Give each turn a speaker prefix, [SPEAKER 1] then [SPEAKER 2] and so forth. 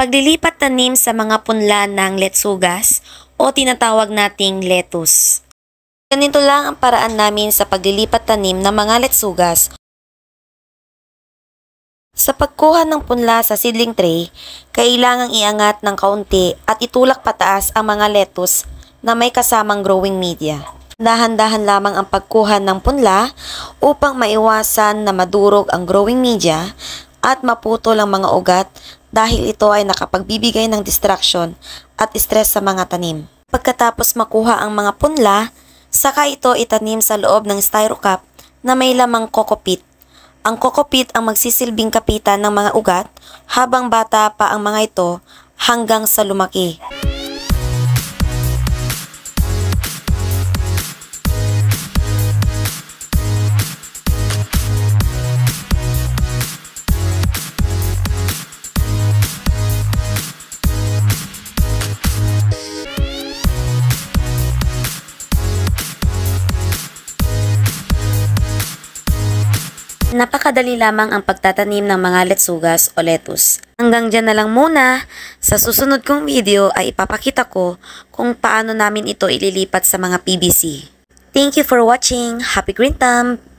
[SPEAKER 1] Paglilipat tanim sa mga punla ng letsugas o tinatawag nating lettuce. Ganito lang ang paraan namin sa paglilipat tanim ng mga letsugas. Sa pagkuha ng punla sa seedling tray, kailangang iangat ng kaunti at itulak pataas ang mga lettuce na may kasamang growing media. Dahan-dahan lamang ang pagkuha ng punla upang maiwasan na madurog ang growing media at maputol ang mga ugat dahil ito ay nakapagbibigay ng distraction at stress sa mga tanim. Pagkatapos makuha ang mga punla, saka ito itanim sa loob ng styro cup na may lamang coco peat. Ang coco peat ang magsisilbing kapitan ng mga ugat habang bata pa ang mga ito hanggang sa lumaki. Napakadali lamang ang pagtatanim ng mga letsugas o lettuce. Hanggang dyan na lang muna. Sa susunod kong video ay ipapakita ko kung paano namin ito ililipat sa mga PVC. Thank you for watching. Happy green thumb!